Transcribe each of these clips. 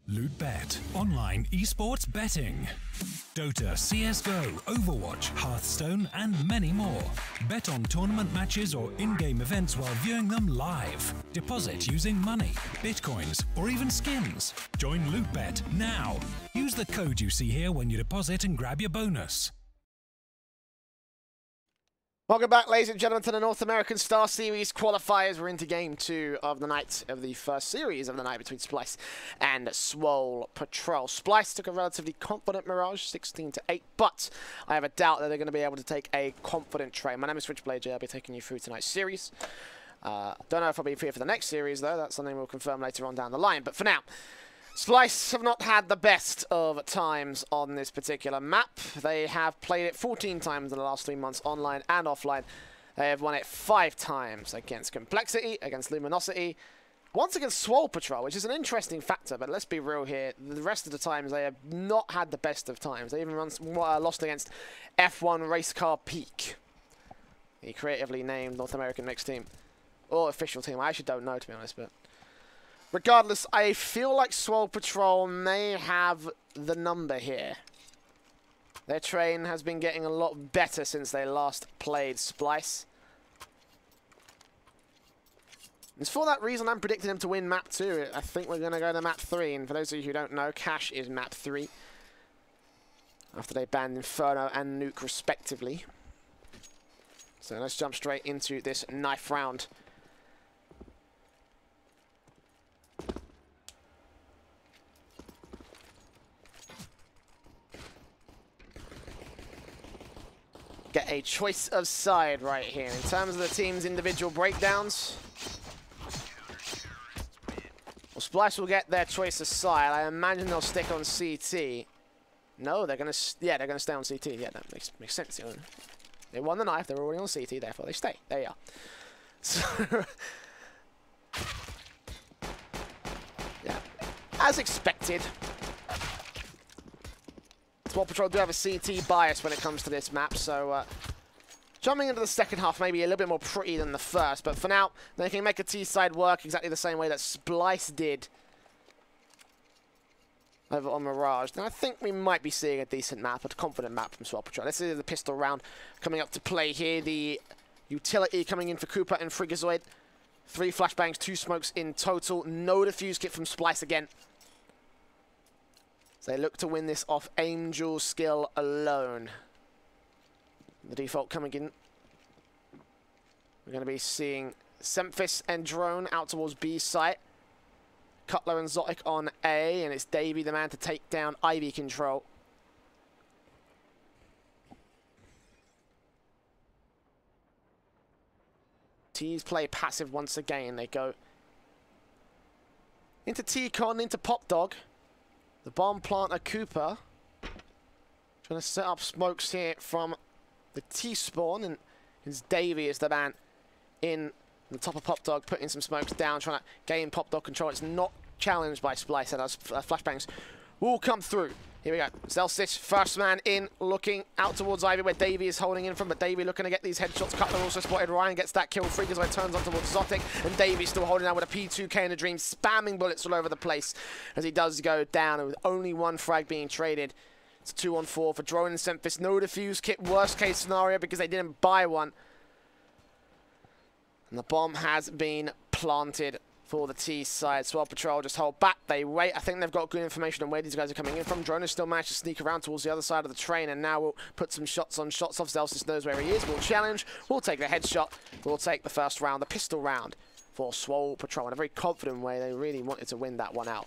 LootBet, online esports betting. Dota, CSGO, Overwatch, Hearthstone, and many more. Bet on tournament matches or in-game events while viewing them live. Deposit using money, bitcoins, or even skins. Join LootBet now. Use the code you see here when you deposit and grab your bonus. Welcome back, ladies and gentlemen, to the North American StarSeries qualifiers. We're into game 2 of the night of the first series of the night between Splyce and Swole Patrol. Splyce took a relatively confident Mirage, 16-8, but I have a doubt that they're going to be able to take a confident trade. My name is Switchblade J. I'll be taking you through tonight's series. Don't know if I'll be here for the next series, though. That's something we'll confirm later on down the line. But for now, Splyce have not had the best of times on this particular map. They have played it 14 times in the last 3 months, online and offline. They have won it 5 times against Complexity, against Luminosity, once against Swole Patrol, which is an interesting factor, but let's be real here. The rest of the times, they have not had the best of times. They even lost against F1 Race Car Peak, the creatively named North American mixed team, or official team. I actually don't know, to be honest, but regardless, I feel like Swole Patrol may have the number here. Their train has been getting a lot better since they last played Splyce. It's for that reason I'm predicting them to win map 2. I think we're going to go to map 3. And for those of you who don't know, Cash is map 3. After they banned Inferno and Nuke respectively. So let's jump straight into this knife round. Get a choice of side right here. In terms of the team's individual breakdowns, well, Splyce will get their choice of side. I imagine they'll stick on CT. No, they're gonna stay on CT. Yeah, that makes sense. They won the knife. They're already on CT. Therefore, they stay. There you are. So, yeah, as expected. Swole Patrol do have a CT bias when it comes to this map, so jumping into the second half maybe a little bit more pretty than the first, but for now, they can make a T side work exactly the same way that Splyce did over on Mirage. And I think we might be seeing a decent map, a confident map from Swole Patrol. This is the pistol round coming up to play here. The utility coming in for Cooper and Frigazoid. 3 flashbangs, 2 smokes in total. No defuse kit from Splyce again. They look to win this off Angel skill alone. The default coming in. We're going to be seeing Semphis and Drone out towards B site. Cutler and Zotic on A, and it's Davey the man to take down Ivy control. T's play passive once again. They go into T-Con, into Pop Dog. The bomb planter Cooper trying to set up smokes here from the T-spawn, and his Davey is the man in the top of Pop Dog, putting some smokes down, trying to gain Pop Dog control. It's not challenged by Splyce, and those flashbangs will come through. Here we go. Zelsis, first man in, looking out towards Ivy, where Davey is holding in from, but Davey looking to get these headshots. Cutler also spotted. Ryan gets that kill. Freakazoid turns on towards Zotic, and Davey still holding out with a P2K in a dream, spamming bullets all over the place as he does go down, with only 1 frag being traded. It's a 2-on-4 for Drone and Semphis. No defuse kit, worst case scenario, because they didn't buy one. And the bomb has been planted for the T side. Swole Patrol just hold back. They wait. I think they've got good information on where these guys are coming in from. Drone has still managed to sneak around towards the other side of the train, and now we'll put some shots on shots off. Zelsis knows where he is. We'll challenge. We'll take the headshot. We'll take the first round, the pistol round for Swole Patrol in a very confident way. They really wanted to win that one out.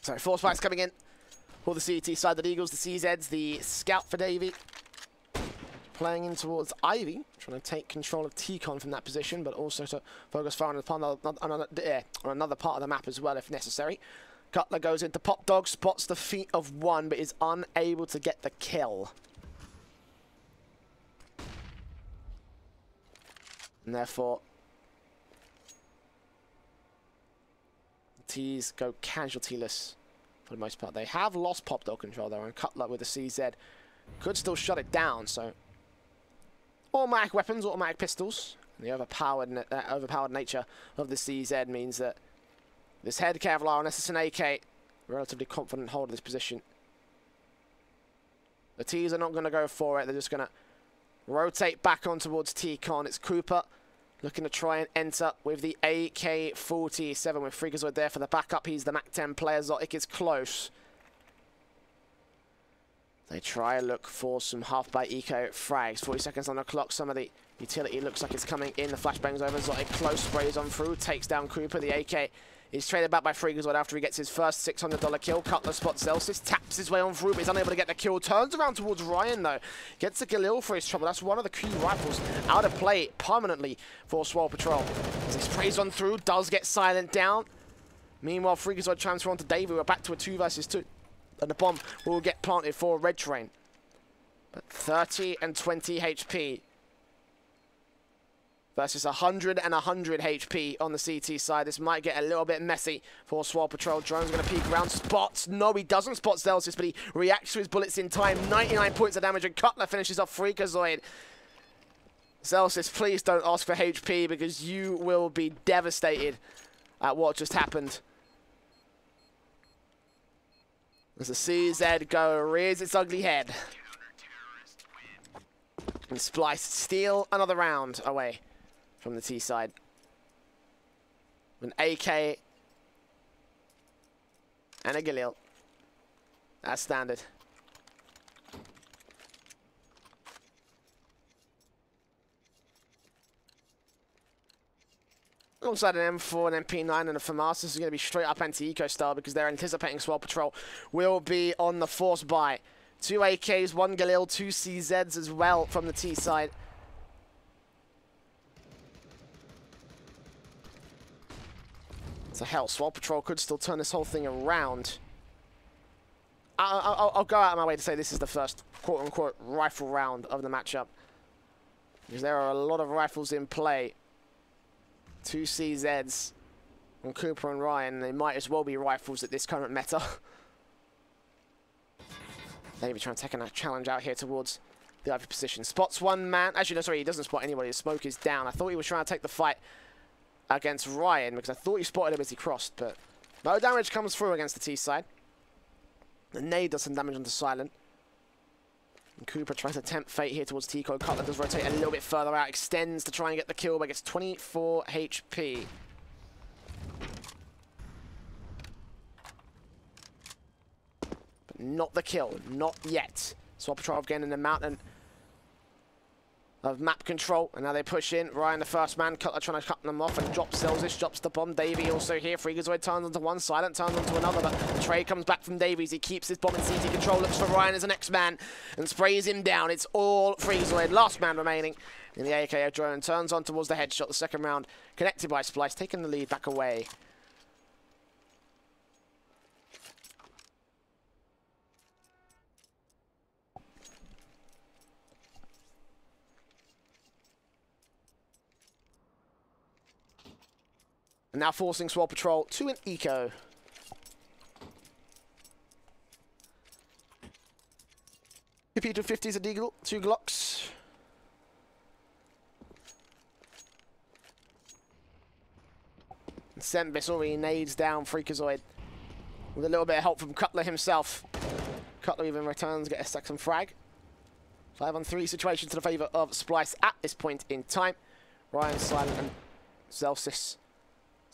So, 4 spikes coming in for the CT side. The Eagles, the CZs, the Scout for Davey. Playing in towards Ivy, trying to take control of T-Con from that position, but also to focus far on another part of the map as well if necessary. Cutler goes into Pop Dog, spots the feet of one, but is unable to get the kill. And therefore, the T's go casualtyless for the most part. They have lost pop dog control though, and Cutler with the CZ could still shut it down. So, automatic weapons, automatic pistols. And the overpowered nature of the CZ means that this head Kevlar, unless it's an AK, relatively confident hold of this position. The T's are not going to go for it. They're just going to rotate back on towards T-Con. It's Cooper looking to try and enter with the AK-47 with Freakazoid there for the backup. He's the MAC-10 player. Zotic is close. They try and look for some half-by eco frags. 40 seconds on the clock. Some of the utility looks like it's coming in. The flashbang's over. Zotic close, sprays on through, takes down Cooper. The AK is traded back by Freakazoid after he gets his first $600 kill. Cutler spots Zelsis, taps his way on through, but he's unable to get the kill. Turns around towards Ryan, though. Gets the Galil for his trouble. That's one of the key rifles out of play permanently for Swole Patrol. As he sprays on through, does get silent down. Meanwhile, Freakazoid transfer onto Davey. We're back to a 2 versus 2. And the bomb will get planted for Red Train. But 30 and 20 HP versus 100 and 100 HP on the CT side. This might get a little bit messy for Swole Patrol. Drone's going to peek around. Spots. No, he doesn't spot Zelsis, but he reacts to his bullets in time. 99 points of damage, and Cutler finishes off Freakazoid. Zelsis, please don't ask for HP, because you will be devastated at what just happened. As the CZ go rears its ugly head. And Splyce steal another round away from the T side. An AK and a Galil. That's standard. Alongside an M4, an MP9, and a FAMAS, this is going to be straight up anti-eco style because they're anticipating Swole Patrol will be on the force buy. 2 AKs, 1 Galil, 2 CZs as well from the T side. So hell, Swole Patrol could still turn this whole thing around. I'll go out of my way to say this is the first quote-unquote rifle round of the matchup, because there are a lot of rifles in play. 2 CZs on Cooper and Ryan. They might as well be rifles at this current meta. Maybe trying to take a challenge out here towards the IV position. Spots one man. Actually, no, sorry, he doesn't spot anybody. His smoke is down. I thought he was trying to take the fight against Ryan, because I thought he spotted him as he crossed, but no damage comes through against the T side. The nade does some damage onto Silent. And Cooper tries to tempt fate here towards Tico. Cutler does rotate a little bit further out, extends to try and get the kill, but gets 24 HP. But not the kill, not yet. Swole Patrol again in the mountain of map control, and now they push in. Ryan, the first man. Cutler trying to cut them off and drops Zelsis, drops the bomb. Davey also here. Freakazoid turns onto one, Silent turns onto another, but the trade comes back from Davies. He keeps his bomb in CT control, looks for Ryan as the next man, and sprays him down. It's all Freakazoid, last man remaining in the AKO drone. Turns on towards the headshot. The second round connected by Splyce, taking the lead back away. And now forcing Swole Patrol to an eco. PP250s a deagle, 2 Glocks. And Sembis already nades down Freakazoid with a little bit of help from Cutler himself. Cutler even returns, get a second frag. 5-on-3 situation to the favour of Splyce at this point in time. Ryan, Silent, and Zelsis.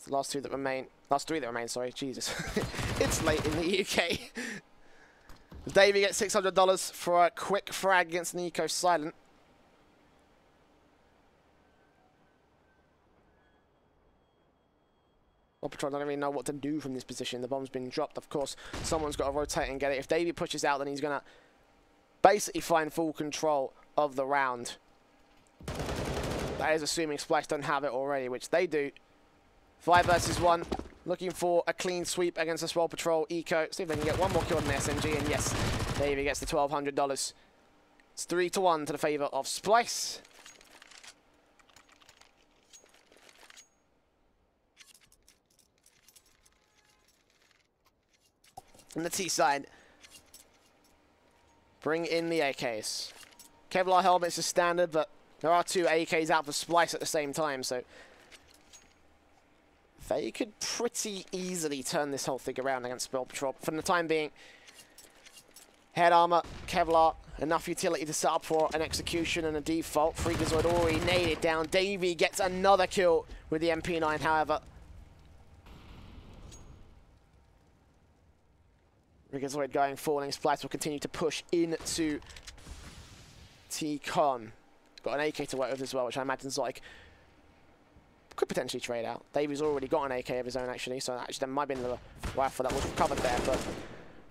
The last 2 that remain. Last 3 that remain, sorry. Jesus. It's late in the UK. Davey gets $600 for a quick frag against an eco Silent. Swole Patrol don't really know what to do from this position. The bomb's been dropped. Of course, someone's got to rotate and get it. If Davey pushes out, then he's going to basically find full control of the round. That is assuming Splyce don't have it already, which they do. 5 versus 1, looking for a clean sweep against the Swole Patrol eco. See if they can get one more kill on the SMG, and yes, Davey gets the $1,200. It's 3-1 to the favour of Splyce. on the T side. Bring in the AKs. Kevlar helmets is standard, but there are 2 AKs out for Splyce at the same time, so they could pretty easily turn this whole thing around against Swole Patrol. For the time being, head armor, Kevlar, enough utility to set up for an execution and a default. Freakazoid already nailed it down. Davey gets another kill with the MP9, however. Freakazoid going falling. Splyce will continue to push into T-Con. Got an AK to work with as well, which I imagine Zotic could potentially trade out. Davey's already got an AK of his own, actually, so actually there might be another rifle that was recovered there, but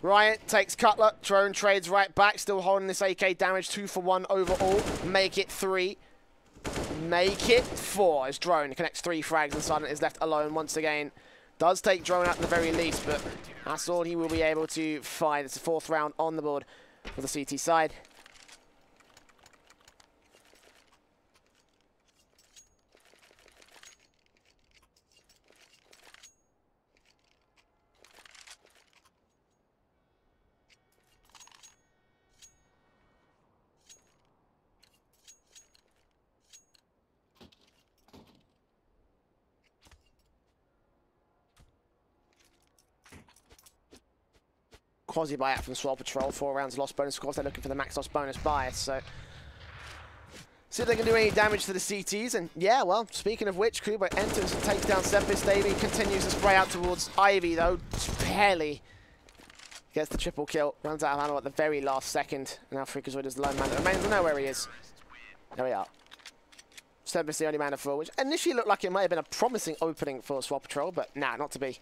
Ryan takes Cutler. Drone trades right back, still holding this AK damage. 2 for 1 overall. Make it 3. Make it 4 as Drone connects 3 frags and Silent is left alone once again. Does take Drone out at the very least, but that's all he will be able to find. It's the 4th round on the board for the CT side. Quasi buyout from Swole Patrol, 4 rounds lost bonus. Of course, they're looking for the max loss bonus bias, so see if they can do any damage to the CTs. And yeah, well, speaking of which, Kubo enters and takes down Sempis. Davey continues to spray out towards Ivy, though. Barely gets the triple kill. Runs out of ammo at the very last second. Now Freakazoid is the lone man that remains. We know where he is. There we are. Sempis the only man of 4, which initially looked like it might have been a promising opening for Swole Patrol, but nah, not to be.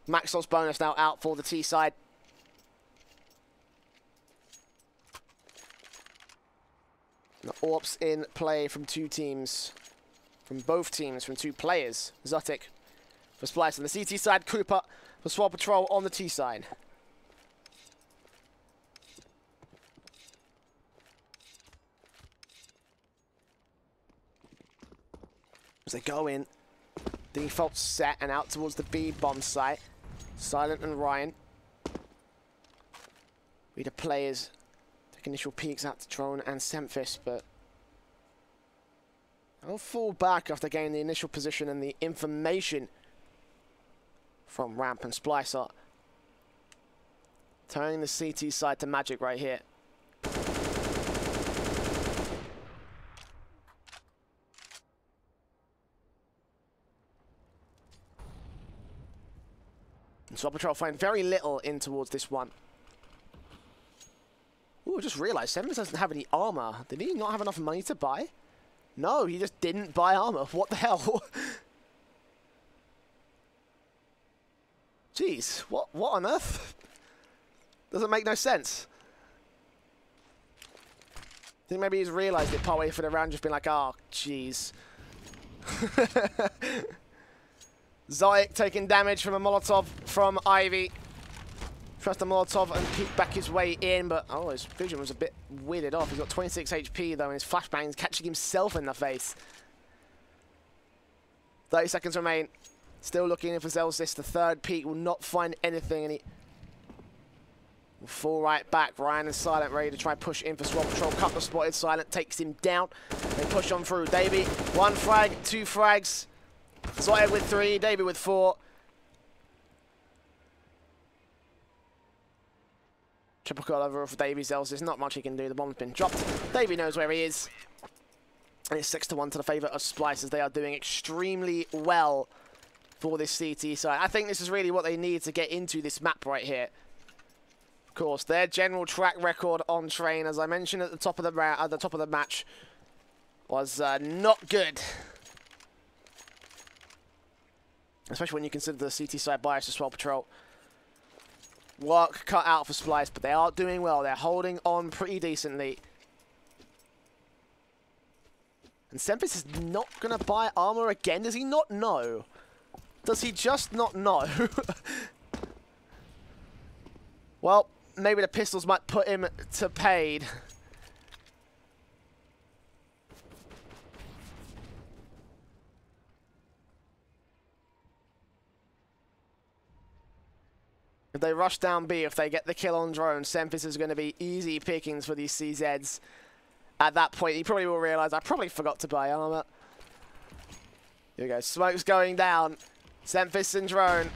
Max loss bonus now out for the T side. The AWPs in play from 2 teams. From both teams, from 2 players. Zotic for Splyce on the CT side. Cooper for Swole Patrol on the T side. As they go in. Default set and out towards the B bomb site. Silent and Ryan. We the players. Initial peeks out to Drone and Semphis, but they'll fall back after gaining the initial position and the information from Ramp and Splyce are turning the CT side to magic right here. And Swole Patrol find very little in towards this one. Ooh, I just realised Sempis doesn't have any armor. Did he not have enough money to buy? No, he just didn't buy armor. What the hell? Jeez, what on earth? Doesn't make no sense. I think maybe he's realised it partway through the round, just been like, oh, jeez. Zoic taking damage from a Molotov from Ivy. Tries the Molotov and peek back his way in, but oh, his vision was a bit weirded off. He's got 26 HP though, and his flashbang's catching himself in the face. 30 seconds remain. Still looking in for Zelsis. The 3rd peek will not find anything, and he will fall right back. Ryan and Silent ready to try and push in for Swole Patrol. Couple spotted. Silent takes him down. They push on through. Davey, 1 frag, 2 frags. Zoya with 3, Davey with 4. Triple kill over for Davey. Zelsis. There's not much he can do. The bomb's been dropped. Davey knows where he is. And it's 6-1 to the favour of Splyce, as they are doing extremely well for this CT side. I think this is really what they need to get into this map right here. Of course, their general track record on train, as I mentioned at the top of the match, was not good. Especially when you consider the CT side bias of Swole Patrol. Work cut out for Splyce, but they are doing well. They're holding on pretty decently. And Sempis is not going to buy armor again. Does he not know? Does he just not know? Well, maybe the pistols might put him to paid. If they rush down B, if they get the kill on drone, Semphis is going to be easy pickings for these CZs. At that point, he probably will realise, I probably forgot to buy armor. Here we go, smoke's going down. Semphis and drone.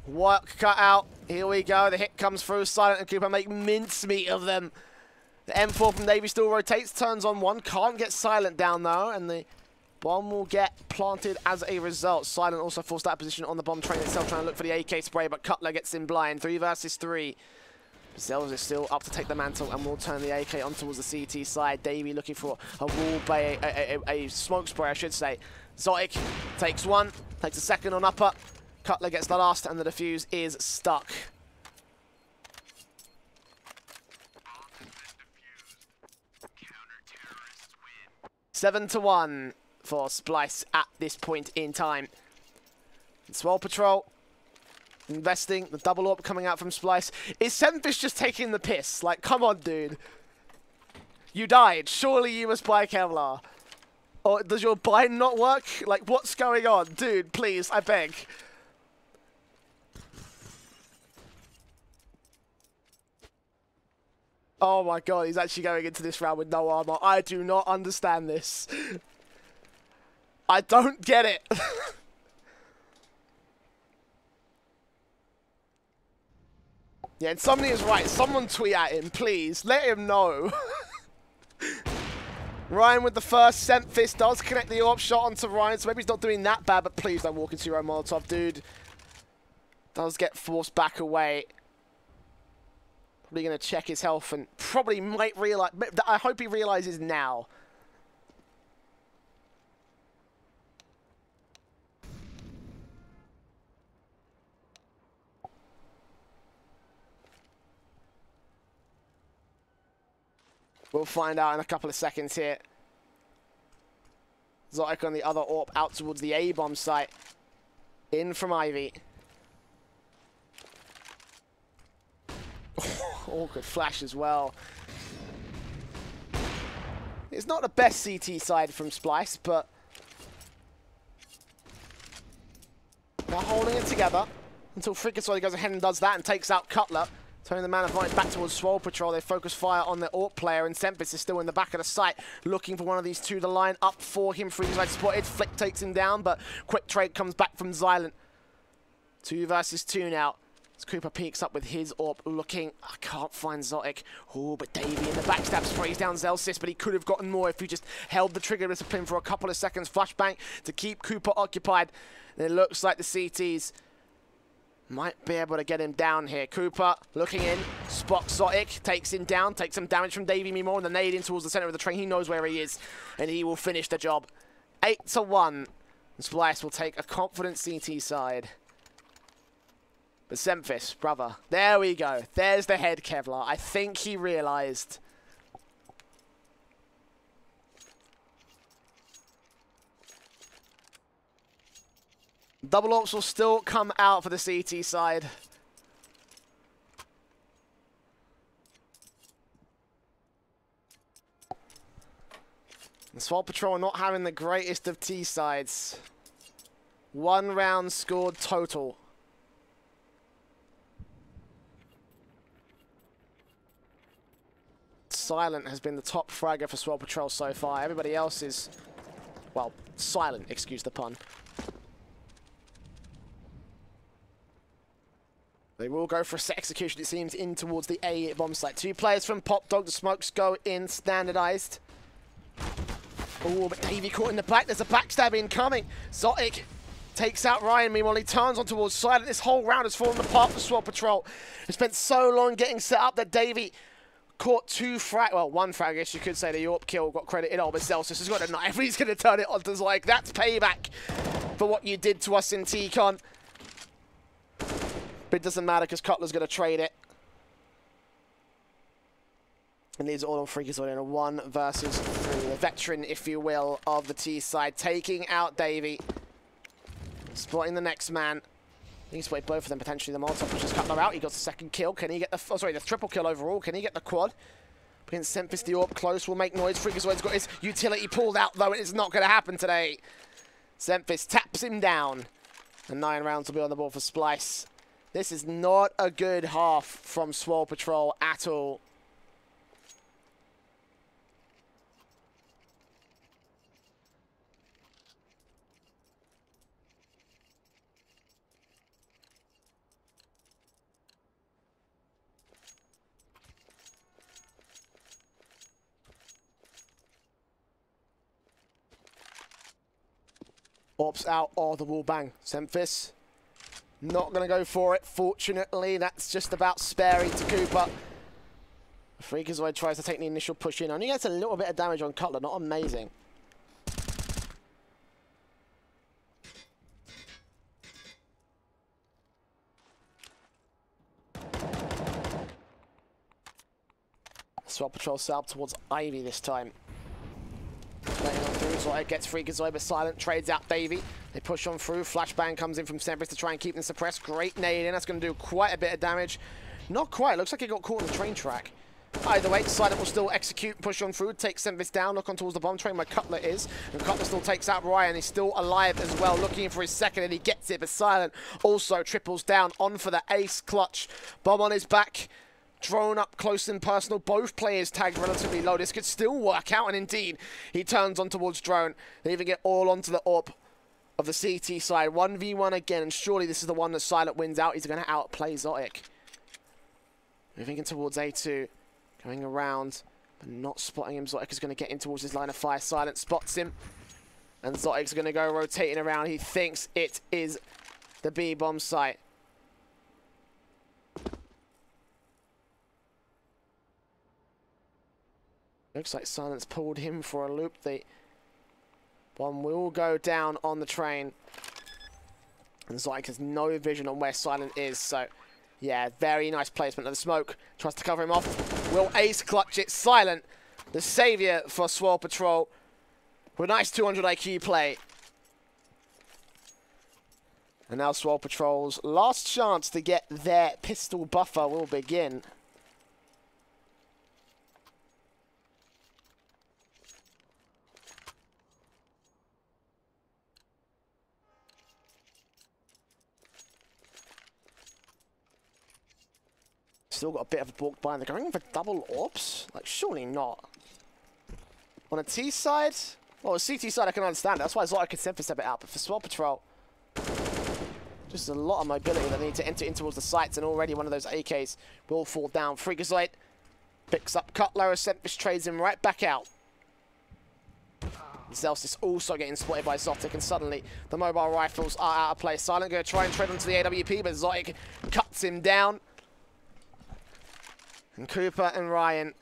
Work cut out. Here we go, the hit comes through. Silent and Cooper make mincemeat of them. The M4 from Navy still rotates, turns on one. Can't get Silent down though, and the bomb will get planted as a result. Silent also forced that position on the bomb train itself, trying to look for the AK spray, but Cutler gets in blind. 3 versus 3. Zells is still up to take the mantle and will turn the AK on towards the CT side. Davey looking for a wall bay, a smoke spray, I should say. Zotic takes one, takes a second on upper. Cutler gets the last, and the defuse is stuck. Seven to 1 for Splyce at this point in time. Swole Patrol investing, the double AWP coming out from Splyce. Is Semphis just taking the piss? Like, come on, dude. You died. Surely you must buy Kevlar. Or does your buy not work? Like, what's going on? Dude, please, I beg. Oh my god, he's actually going into this round with no armor. I do not understand this. I don't get it. Yeah, Insomnia's right. Someone tweet at him, please. Let him know. Ryan with the first. Semphis does connect the AWP shot onto Ryan, so maybe he's not doing that bad, but please don't walk into your own Molotov, dude. Does get forced back away. Probably going to check his health and probably might realize. I hope he realizes now. We'll find out in a couple of seconds here. Zotic on the other AWP out towards the A-bomb site. In from Ivy. Oh, good flash as well. It's not the best CT side from Splyce, but they're holding it together until Fricasoli goes ahead and does that and takes out Cutler. Turning the man advantage back towards Swole Patrol. They focus fire on the AWP player, and Semphis is still in the back of the site, looking for one of these two to line up for him. Freeze spotted. Flick takes him down, but quick trade comes back from Xylent. 2 versus 2 now. As Cooper peeks up with his AWP, looking. I can't find Zotic. Oh, but Davey in the backstab sprays down Zelsis, but he could have gotten more if he just held the trigger discipline for a couple of seconds. Flashbang to keep Cooper occupied. And it looks like the CTs might be able to get him down here. Cooper looking in, spots Zotic, takes him down, takes some damage from Davey Meemore, and the nade in towards the center of the train. He knows where he is, and he will finish the job. 8 to 1. And Splyce will take a confident CT side. But Semphis, brother, there we go. There's the head Kevlar. I think he realized. Double AWPs will still come out for the CT side. And Swole Patrol not having the greatest of T sides. 1 round scored total. Silent has been the top fragger for Swole Patrol so far. Everybody else is, well, silent, excuse the pun. They will go for a set execution, it seems, in towards the A bomb site. 2 players from Pop Dog. The smokes go in standardized. Oh, but Davey caught in the back. There's a backstab incoming. Zotic takes out Ryan. Meanwhile, he turns on towards Silent. This whole round has fallen apart for Swole Patrol. It spent so long getting set up that Davey caught 2 frag, well, 1 frag, I guess you could say. The AWP kill got credit in all, but Celsius has got a knife. He's going to turn it on to Zotic. That's payback for what you did to us in T-Con. But it doesn't matter because Cutler's going to trade it. And these are all on Freakazoid in a 1 versus 3. The veteran, if you will, of the T side. Taking out Davey. Spotting the next man. He's spotted both of them potentially. The Molotov pushes Cutler out. He got the second kill. Can he get the... Oh, sorry, the triple kill overall. Can he get the quad? Against Semphis, the AWP close will make noise. Freakazoid's got his utility pulled out, though. It is not going to happen today. Semphis taps him down. And 9 rounds will be on the board for Splyce. This is not a good half from Swole Patrol at all. Ops out. Oh, the wall bang. Semphis not going to go for it. Fortunately, that's just about sparing to Cooper. Freakazoid tries to take the initial push in. Only gets a little bit of damage on Cutler. Not amazing. Swole Patrol set towards Ivy this time. Zotic gets Freakazoid, but Silent trades out Davey. They push on through. Flashbang comes in from Semphis to try and keep them suppressed. Great nade in. That's going to do quite a bit of damage. Not quite. Looks like he got caught on the train track. Either way, Silent will still execute, push on through, take Semphis down, look on towards the bomb train where Cutler is. And Cutler still takes out Ryan. He's still alive as well, looking for his second, and he gets it. But Silent also triples down on for the ace clutch. Bomb on his back. Drone up close and personal. Both players tagged relatively low. This could still work out, and indeed, he turns on towards Drone. They even get all onto the AWP of the CT side. 1v1 again, and surely this is the one that Silent wins out. He's going to outplay Zotic. Moving in towards A2. Going around, but not spotting him. Zotic is going to get in towards his line of fire. Silent spots him, and Zotic's going to go rotating around. He thinks it is the B-bomb site. Looks like Silent's pulled him for a loop. The bomb will go down on the train. And Zotic has no vision on where Silent is. So, yeah, very nice placement of the smoke. Tries to cover him off. Will ace clutch it. Silent, the savior for Swole Patrol. With a nice 200 IQ play. And now Swole Patrol's last chance to get their pistol buffer will begin. Still got a bit of a balked by, and they're going for double orbs? Like, surely not. On a T side? Well, a CT side I can understand. That's why Zotic could Semphis a bit out. But for Swole Patrol, just a lot of mobility that they need to enter in towards the sites, and already one of those AKs will fall down. Freakazoid picks up Cutler as Semphis trades him right back out. Zels is also getting spotted by Zotic, and suddenly the mobile rifles are out of play. Silent going to try and trade onto the AWP, but Zotic cuts him down. And Cooper and Ryan,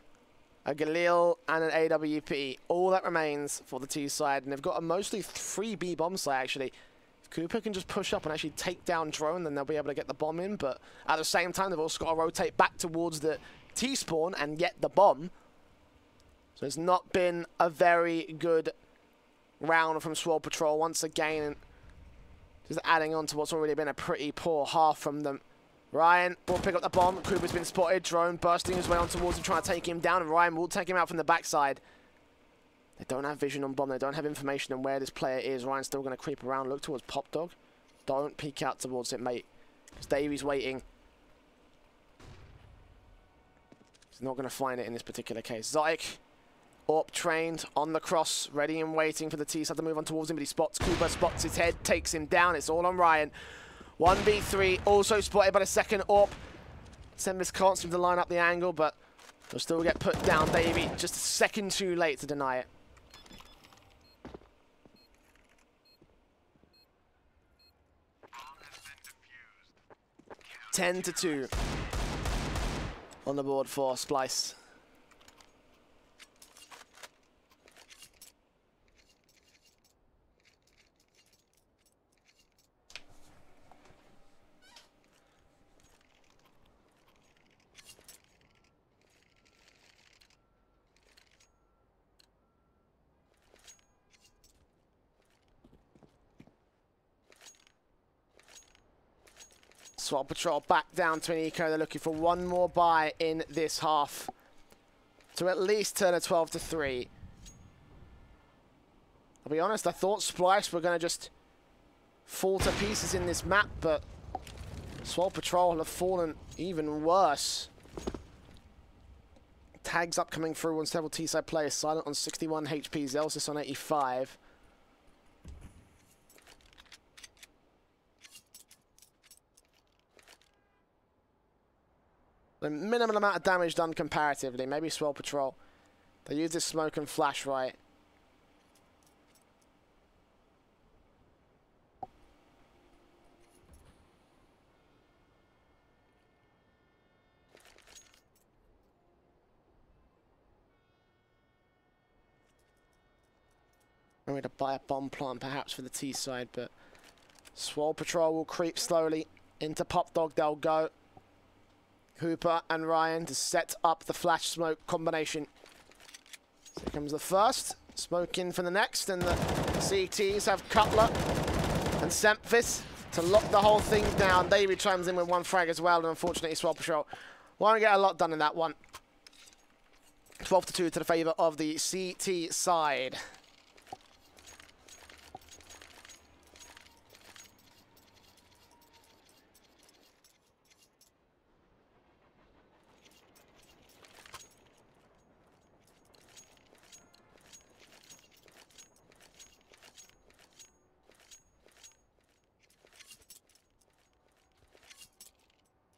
a Galil and an AWP. All that remains for the T side. And they've got a mostly 3B bomb site, actually. If Cooper can just push up and actually take down Drone, then they'll be able to get the bomb in. But at the same time, they've also got to rotate back towards the T spawn and get the bomb. So it's not been a very good round from Swole Patrol once again. Just adding on to what's already been a pretty poor half from them. Ryan will pick up the bomb. Cooper's been spotted. Drone bursting his way on towards him, trying to take him down. And Ryan will take him out from the backside. They don't have vision on bomb. They don't have information on where this player is. Ryan's still going to creep around, look towards Pop Dog. Don't peek out towards it, mate. Because Davey's waiting. He's not going to find it in this particular case. Zotic, AWP trained on the cross, ready and waiting for the T-side to move on towards him, but he spots Cooper, spots his head, takes him down. It's all on Ryan. 1v3, also spotted by the second AWP. Semphis can't seem to line up the angle, but he'll still get put down. Davey just a second too late to deny it. Ten to 2 on the board for Splyce. Swole Patrol back down to an eco. They're looking for one more buy in this half to at least turn a 12 to 3. I'll be honest, I thought Splyce were going to just fall to pieces in this map, but Swole Patrol have fallen even worse. Tags up coming through on several T-side players. Silent on 61 HP, Zelsis on 85. The minimal amount of damage done comparatively. Maybe Swole Patrol. They use this smoke and flash right. I'm going to buy a bomb plant perhaps for the T side, but Swole Patrol will creep slowly into Pop Dog. They'll go. Hooper and Ryan to set up the flash smoke combination. So here comes the first. Smoke in for the next, and the CTs have Cutler and Semphis to lock the whole thing down. Davey chimes in with one frag as well, and unfortunately Swole Patrol won't get a lot done in that one. 12-2 to the favour of the CT side.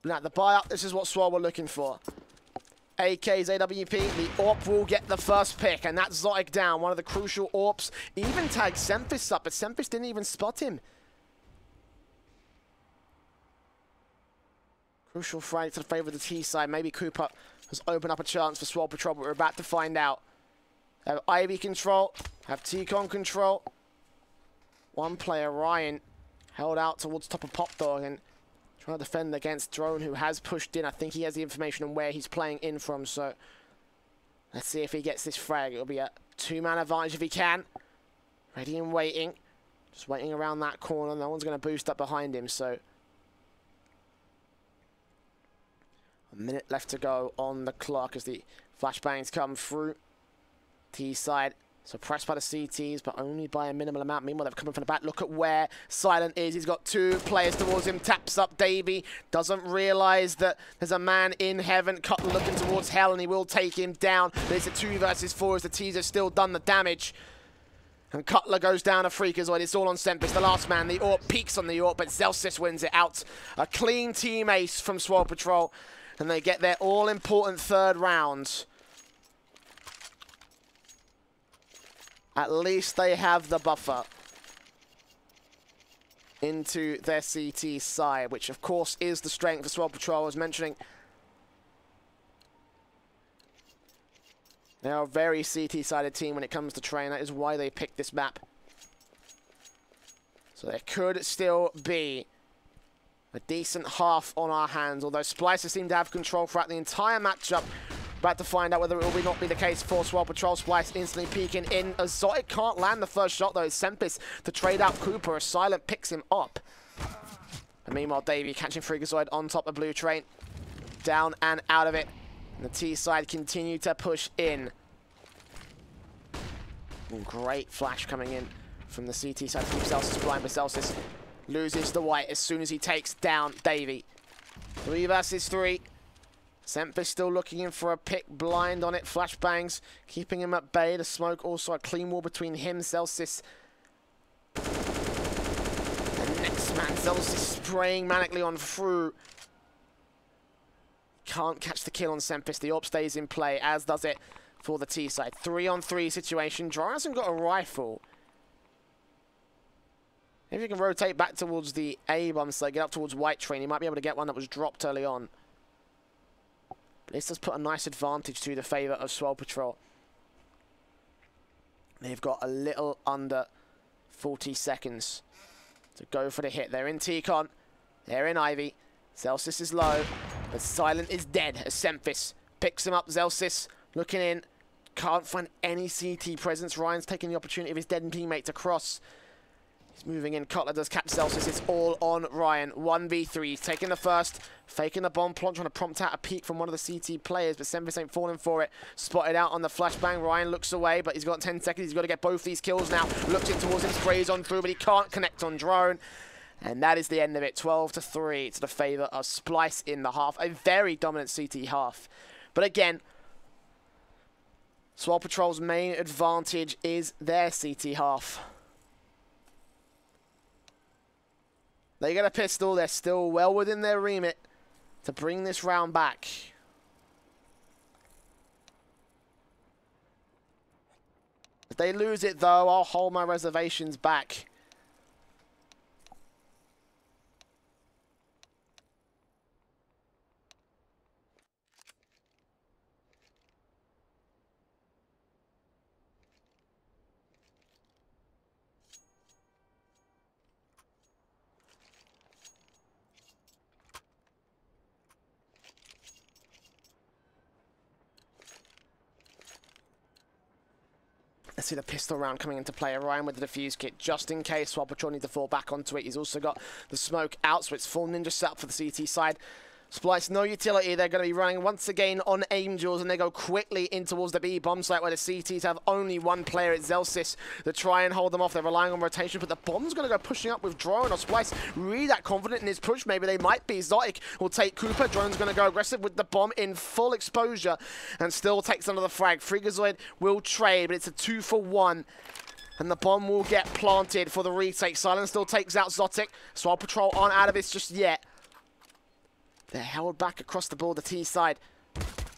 Now, the buy-up, this is what Swole were looking for. AK's AWP, the AWP will get the first pick, and that's Zotic down, one of the crucial AWPs. Even tagged Semphis up, but Semphis didn't even spot him. Crucial frag to the favour of the T side. Maybe Cooper has opened up a chance for Swole Patrol, but we're about to find out. Have Ivy control, have T-Con control. One player, Ryan, held out towards top of Pop Dog, and trying to defend against Drone, who has pushed in. I think he has the information on where he's playing in from, so let's see if he gets this frag. It'll be a two-man advantage if he can. Ready and waiting. Just waiting around that corner. No one's going to boost up behind him, so a minute left to go on the clock as the flashbangs come through. T side suppressed by the CTs, but only by a minimal amount. Meanwhile, they've come in from the back. Look at where Silent is. He's got two players towards him. Taps up Davey. Doesn't realise that there's a man in heaven. Cutler looking towards hell, and he will take him down. But it's a 2 versus 4 as the T's have still done the damage. And Cutler goes down a freakazoid. It's all on Semphis, the last man. The AWP peaks on the AWP, but Zelsis wins it out. A clean team ace from Swole Patrol, and they get their all-important third round. At least they have the buffer into their CT side, which of course is the strength of Swole Patrol. I was mentioning they are a very CT-sided team when it comes to train. That is why they picked this map. So there could still be a decent half on our hands, although Splyce seem to have control throughout the entire matchup. About to find out whether it will not be the case for Swole Patrol. Splyce instantly peeking in. Zotic can't land the first shot, though. It's Semphis to trade out Cooper as Silent picks him up. And meanwhile, Davey catching Freakazoid on top of Blue Train. Down and out of it. And the T side continue to push in. And great flash coming in from the CT side to keep Zelsis blind, but Zelsis loses the white as soon as he takes down Davey. 3 versus 3. Semphis still looking in for a pick, blind on it. Flashbangs keeping him at bay. The smoke also a clean wall between him, Zelsis. The next man, Zelsis spraying manically on through. Can't catch the kill on Semphis. The AWP stays in play, as does it for the T side. 3-on-3 situation. Dry hasn't got a rifle. If you can rotate back towards the A bomb, so get up towards White Train, he might be able to get one that was dropped early on. This does put a nice advantage to the favour of Swole Patrol. They've got a little under 40 seconds to go for the hit. They're in T-Con. They're in Ivy. Zelsis is low, but Silent is dead as Semphis picks him up. Zelsis looking in. Can't find any CT presence. Ryan's taking the opportunity of his dead teammate to cross. He's moving in. Cutler does catch Zelsis. It's all on Ryan. 1v3. He's taking the first. Faking the bomb plot. Trying to prompt out a peek from one of the CT players. But Semphis ain't falling for it. Spotted out on the flashbang. Ryan looks away. But he's got 10 seconds. He's got to get both these kills now. Looks in towards him. Sprays on through. But he can't connect on Drone. And that is the end of it. 12-3 to the favour of Splyce in the half. A very dominant CT half. But again, Swole Patrol's main advantage is their CT half. They get a pistol. They're still well within their remit to bring this round back. If they lose it, though, I'll hold my reservations back. Let's see the pistol round coming into play. Ryan with the defuse kit, just in case Swole Patrol need to fall back onto it. He's also got the smoke out, so it's full ninja setup for the CT side. Splyce, no utility. They're going to be running once again on Angels, and they go quickly in towards the B bomb site where the CTs have only one player. It's Zelsis to try and hold them off. They're relying on rotation, but the bomb's going to go pushing up with Drone or Splyce. Really that confident in his push? Maybe they might be. Zotic will take Cooper. Drone's going to go aggressive with the bomb in full exposure and still takes another frag. Freakazoid will trade, but it's a 2-for-1. And the bomb will get planted for the retake. Silence still takes out Zotic. Swole Patrol aren't out of this just yet. They're held back across the board, the T side.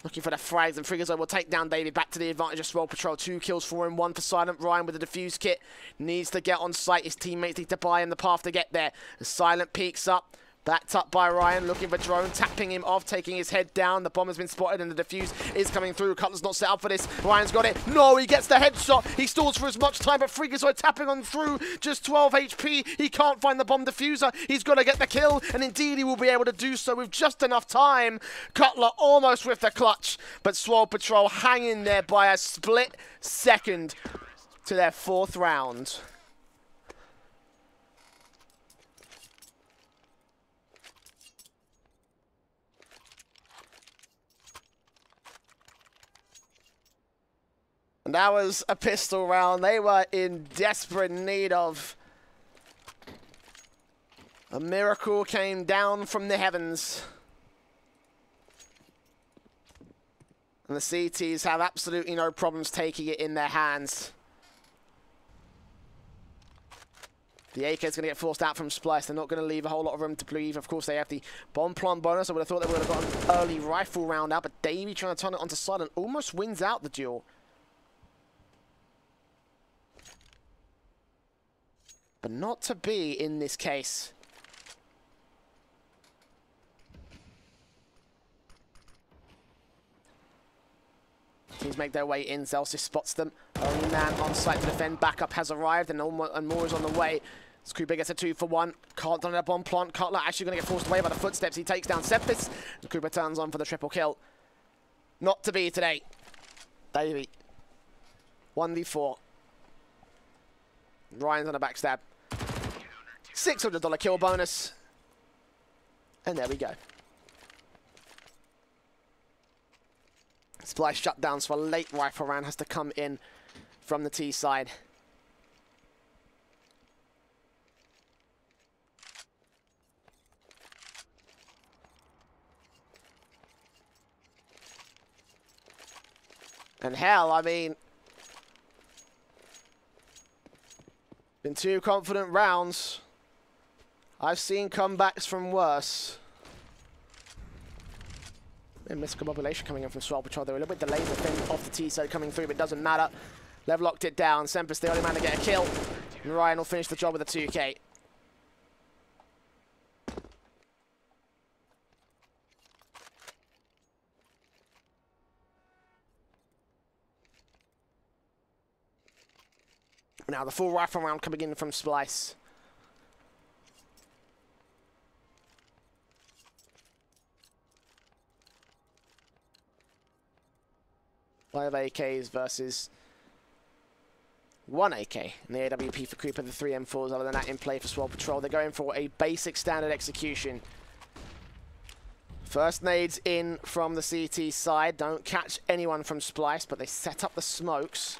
Looking for the frags, and Freakazoid will take down David. Back to the advantage of Swole Patrol. 2 kills for him, 1 for Silent. Ryan with the defuse kit needs to get on site. His teammates need to buy him the path to get there. The Silent peeks up. Backed up by Ryan, looking for Drone, tapping him off, taking his head down. The bomb has been spotted and the defuse is coming through. Cutler's not set up for this. Ryan's got it. No, he gets the headshot. He stalls for as much time, but Freakazoid tapping on through. Just 12 HP. He can't find the bomb diffuser. He's got to get the kill, and indeed he will be able to do so with just enough time. Cutler almost with the clutch, but Swole Patrol hanging there by a split second to their 4th round. And that was a pistol round they were in desperate need of. A miracle came down from the heavens. And the CTs have absolutely no problems taking it in their hands. The AK is going to get forced out from Splyce. They're not going to leave a whole lot of room to breathe. Of course, they have the bomb plant bonus. I would have thought they would have got an early rifle round out, but Davey trying to turn it onto Silent almost wins out the duel. But not to be in this case. Teams make their way in. Zelsis spots them. Only man on site to defend. Backup has arrived, and more is on the way. Cooper gets a 2-for-1. Can't done a bomb plant. Cutler actually going to get forced away by the footsteps. He takes down Sempis. And Cooper turns on for the triple kill. Not to be today. Davey. 1v4. Ryan's on a backstab. $600 kill bonus. And there we go. Splyce shut down, so a late rifle round has to come in from the T side. And hell, I mean, been 2 confident rounds. I've seen comebacks from worse. And miscombobulation coming in from Swole Patrol. They were a little bit delayed with thing off the T side coming through, but it doesn't matter. They've locked it down. Sempis the only man to get a kill. And Ryan will finish the job with a 2K. Now the full rifle round coming in from Splyce. Five AKs versus 1 AK in the AWP for Cooper, the 3 M4s. Other than that, in play for Swole Patrol. They're going for a basic standard execution. First nades in from the CT side. Don't catch anyone from Splyce, but they set up the smokes.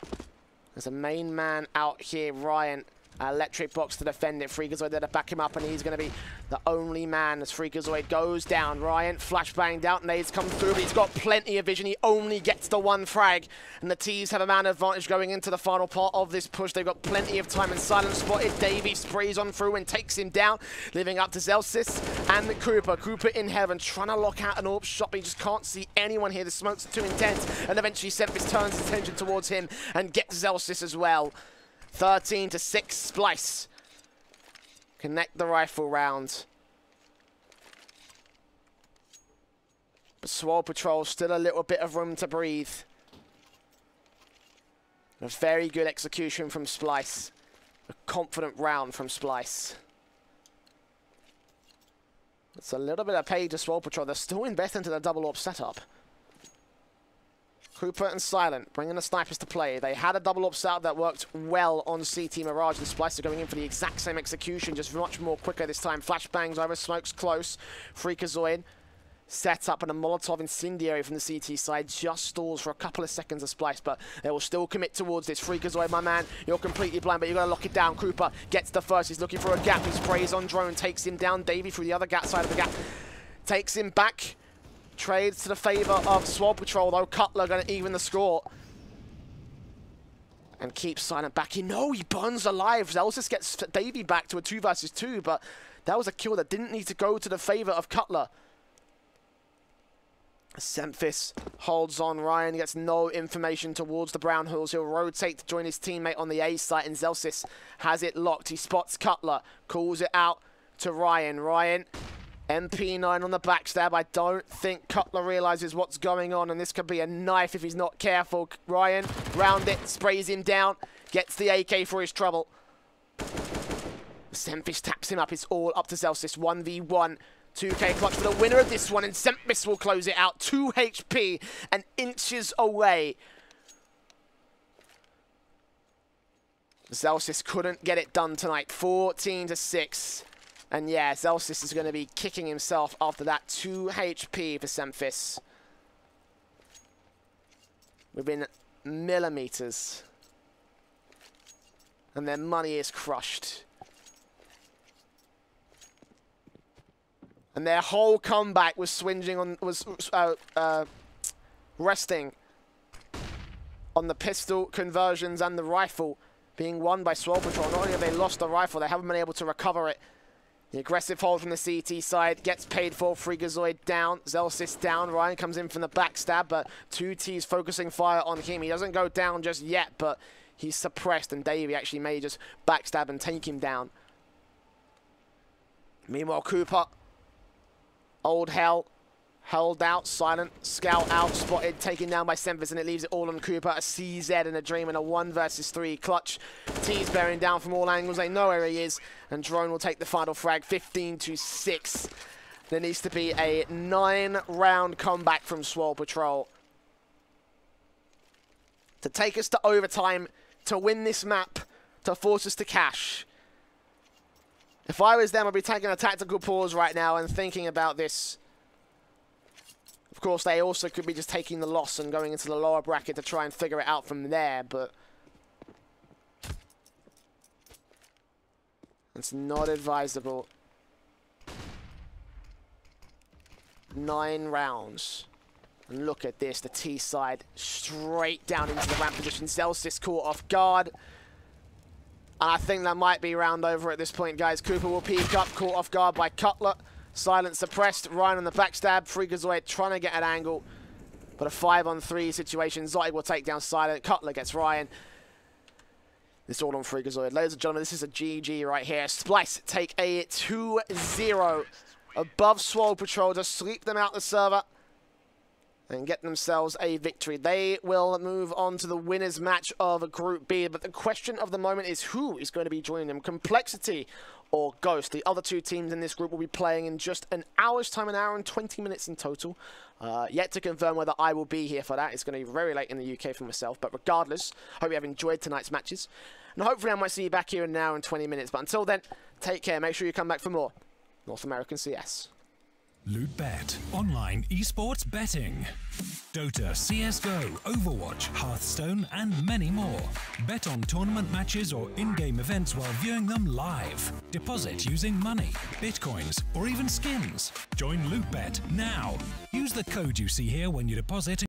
There's a main man out here, Ryan, Electric box to defend it. Freakazoid there to back him up, and he's going to be the only man as Freakazoid goes down. Ryan flashbanged out, nades come through, but he's got plenty of vision. He only gets the one frag, and the T's have a man advantage going into the final part of this push. They've got plenty of time, and Silent spotted. Davey sprays on through and takes him down, living up to Zelsis and the Cooper. Cooper in heaven, trying to lock out an AWP shot, but he just can't see anyone here. The smoke's too intense, and eventually Sempis turns his attention towards him and gets Zelsis as well. 13 to 6, Splyce. Connect the rifle round. But Swole Patrol, still a little bit of room to breathe. A very good execution from Splyce. A confident round from Splyce. It's a little bit of pay to Swole Patrol. They're still investing into the double AWP setup. Cooper and Silent bringing the snipers to play. They had a double AWP setup that worked well on CT Mirage, and Splyce are going in for the exact same execution, just much more quicker this time. Flashbangs over, smokes close. Freakazoid set up, and a Molotov incendiary from the CT side just stalls for a couple of seconds of Splyce, but they will still commit towards this. Freakazoid, my man, you're completely blind, but you've got to lock it down. Cooper gets the first. He's looking for a gap. He sprays on drone, takes him down. Davey through the other gap side of the gap. Takes him back. Trades to the favor of Swole Patrol, though. Cutler going to even the score. And keeps Silent back. No, he burns alive. Zelsis gets Davey back to a 2 versus 2, but that was a kill that didn't need to go to the favor of Cutler. Sempis holds on. Ryan gets no information towards the Brown Hills. He'll rotate to join his teammate on the A site, and Zelsis has it locked. He spots Cutler, calls it out to Ryan. Ryan, MP9 on the backstab. I don't think Cutler realizes what's going on, and this could be a knife if he's not careful. Ryan, round it, sprays him down, gets the AK for his trouble. Sempis taps him up. It's all up to Zelsis. 1v1. 2K clutch for the winner of this one, and Sempis will close it out. 2 HP and inches away. Zelsis couldn't get it done tonight. 14 to 6. And yeah, Zelsis is going to be kicking himself after that. 2 HP for Sempis. Within millimeters. And their money is crushed. And their whole comeback was swinging on, resting on the pistol conversions and the rifle being won by Swole Patrol. Not only have they lost the rifle, they haven't been able to recover it. The aggressive hold from the CT side gets paid for. Freakazoid down, Zelsis down. Ryan comes in from the backstab, but 2 T's focusing fire on him. He doesn't go down just yet, but he's suppressed, and Davey actually may just backstab and take him down. Meanwhile, Cooper, old hell, held out, Silent, scout out, spotted, taken down by Sempis, and it leaves it all on Cooper. A CZ and a Dream and a 1 versus 3 clutch. T's bearing down from all angles. They know where he is, and Drone will take the final frag. 15 to 6. There needs to be a 9-round comeback from Swole Patrol to take us to overtime, to win this map, to force us to cash. If I was them, I'd be taking a tactical pause right now and thinking about this. Of course, they also could be just taking the loss and going into the lower bracket to try and figure it out from there, but it's not advisable. 9 rounds. And look at this, the T side straight down into the ramp position. Zelsis caught off guard. And I think that might be round over at this point, guys. Cooper will peek up, caught off guard by Cutler. Silent suppressed, Ryan on the backstab. Freakazoid trying to get an angle. But a 5-on-3 situation. Zotic will take down Silent. Cutler gets Ryan. This all on Freakazoid. Ladies and gentlemen, this is a GG right here. Splyce take a 2-0 above Swole Patrol to sweep them out the server and get themselves a victory. They will move on to the winners match of Group B, but the question of the moment is who is going to be joining them, Complexity or Ghost. The other 2 teams in this group will be playing in just an hour's time, an hour and 20 minutes in total. Yet to confirm whether I will be here for that. It's going to be very late in the UK for myself, but regardless, hope you have enjoyed tonight's matches. And hopefully I might see you back here in an hour and 20 minutes. But until then, take care. Make sure you come back for more North American CS. LootBet, online esports betting. Dota, CSGO, Overwatch, Hearthstone, and many more. Bet on tournament matches or in-game events while viewing them live. Deposit using money, bitcoins, or even skins. Join LootBet now. Use the code you see here when you deposit.